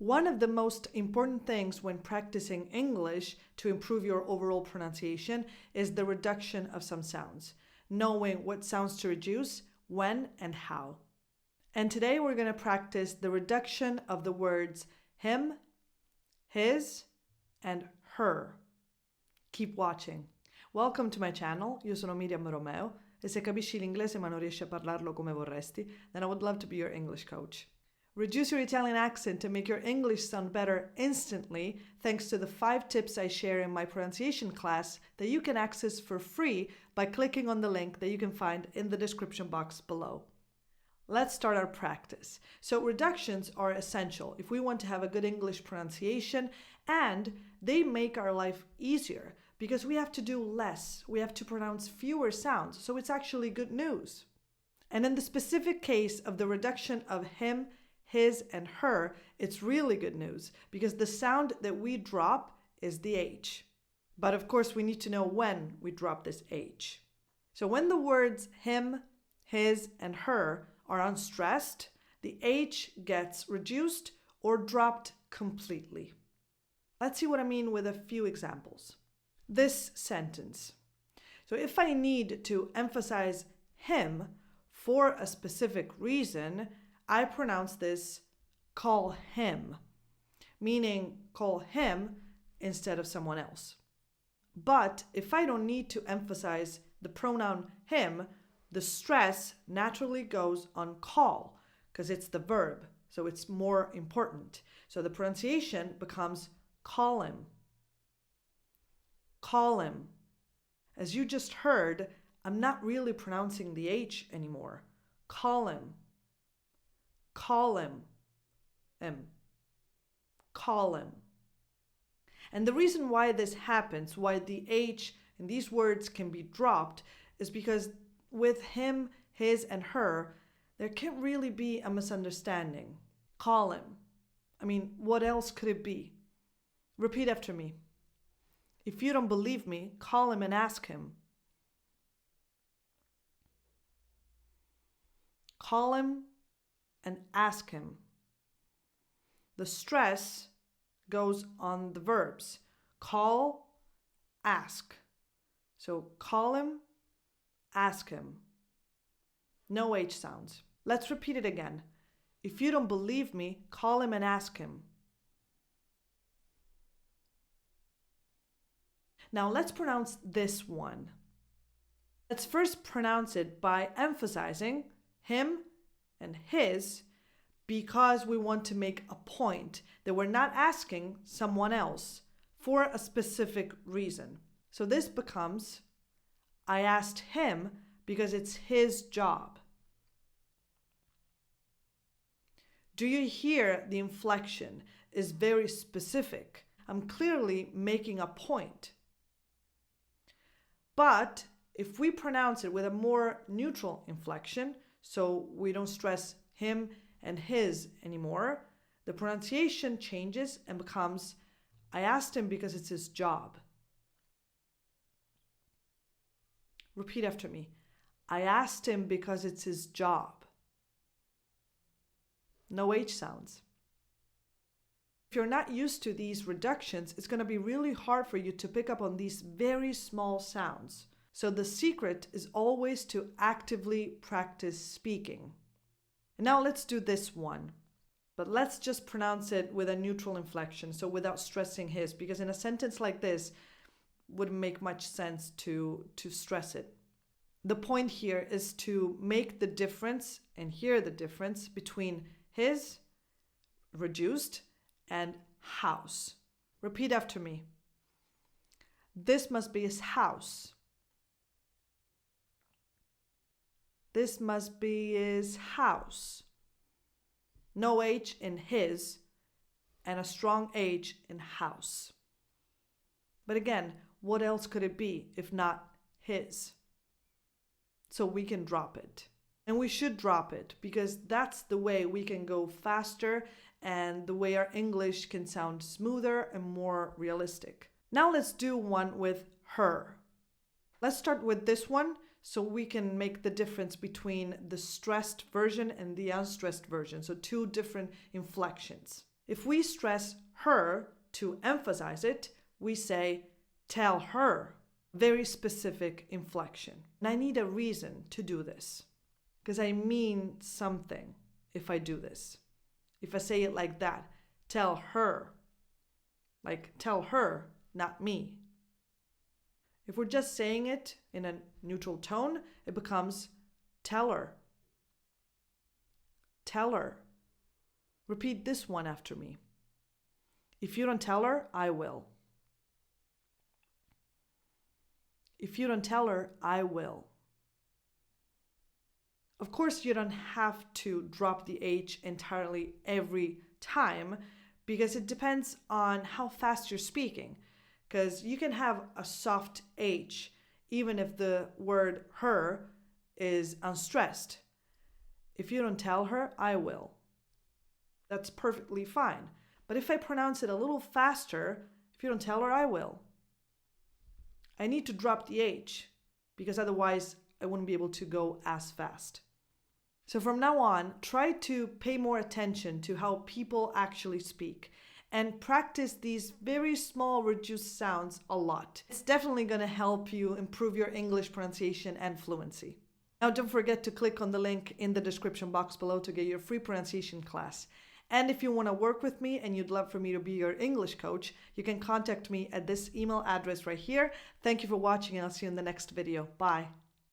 One of the most important things when practicing English to improve your overall pronunciation is the reduction of some sounds, knowing what sounds to reduce, when, and how. And today we're going to practice the reduction of the words him, his, and her. Keep watching. Welcome to my channel. Io sono Miriam Romeo e se capisci l'inglese ma non riesci a parlarlo come vorresti, then I would love to be your English coach. Reduce your Italian accent and make your English sound better instantly thanks to the 5 tips I share in my pronunciation class that you can access for free by clicking on the link that you can find in the description box below. Let's start our practice. So reductions are essential if we want to have a good English pronunciation, and they make our life easier because we have to do less. We have to pronounce fewer sounds, so it's actually good news. And in the specific case of the reduction of him, his, and her, it's really good news because the sound that we drop is the H. But of course, we need to know when we drop this H. So when the words him, his, and her are unstressed, the H gets reduced or dropped completely. Let's see what I mean with a few examples. This sentence. So if I need to emphasize him for a specific reason, I pronounce this call him, meaning call him instead of someone else. But if I don't need to emphasize the pronoun him, the stress naturally goes on call because it's the verb, so it's more important. So the pronunciation becomes call him. Call him. As you just heard, I'm not really pronouncing the H anymore. Call him. Call him. Call him. And the reason why this happens, why the H in these words can be dropped, is because with him, his, and her, there can't really be a misunderstanding. Call him. I mean, what else could it be? Repeat after me. If you don't believe me, call him and ask him. Call him and ask him. The stress goes on the verbs. Call, ask. So call him, ask him. No H sounds. Let's repeat it again. If you don't believe me, call him and ask him. Now let's pronounce this one. Let's first pronounce it by emphasizing him and his because we want to make a point that we're not asking someone else for a specific reason. So this becomes, I asked him because it's his job. Do you hear the inflection is very specific? I'm clearly making a point. But if we pronounce it with a more neutral inflection, so we don't stress him and his anymore, the pronunciation changes and becomes, I asked him because it's his job. Repeat after me. I asked him because it's his job. No H sounds. If you're not used to these reductions, it's going to be really hard for you to pick up on these very small sounds. So the secret is always to actively practice speaking. And now let's do this one. But let's just pronounce it with a neutral inflection, so without stressing his, because in a sentence like this, wouldn't make much sense to stress it. The point here is to make the difference and hear the difference between his, reduced, and house. Repeat after me. This must be his house. This must be his house. No H in his and a strong H in house. But again, what else could it be if not his? So we can drop it. And we should drop it because that's the way we can go faster and the way our English can sound smoother and more realistic. Now let's do one with her. Let's start with this one so we can make the difference between the stressed version and the unstressed version. So 2 different inflections. If we stress her to emphasize it, we say, tell her. Very specific inflection. And I need a reason to do this, because I mean something if I do this. If I say it like that, tell her. Like, tell her, not me. If we're just saying it in a neutral tone, it becomes tell her. Tell her. Repeat this one after me. If you don't tell her, I will. If you don't tell her, I will. Of course, you don't have to drop the H entirely every time because it depends on how fast you're speaking. Because you can have a soft H even if the word her is unstressed. If you don't tell her, I will. That's perfectly fine. But if I pronounce it a little faster, if you don't tell her, I will. I need to drop the H because otherwise I wouldn't be able to go as fast. So from now on, try to pay more attention to how people actually speak and practice these very small reduced sounds a lot. It's definitely going to help you improve your English pronunciation and fluency. Now don't forget to click on the link in the description box below to get your free pronunciation class. And if you want to work with me and you'd love for me to be your English coach, you can contact me at this email address right here. Thank you for watching and I'll see you in the next video. Bye.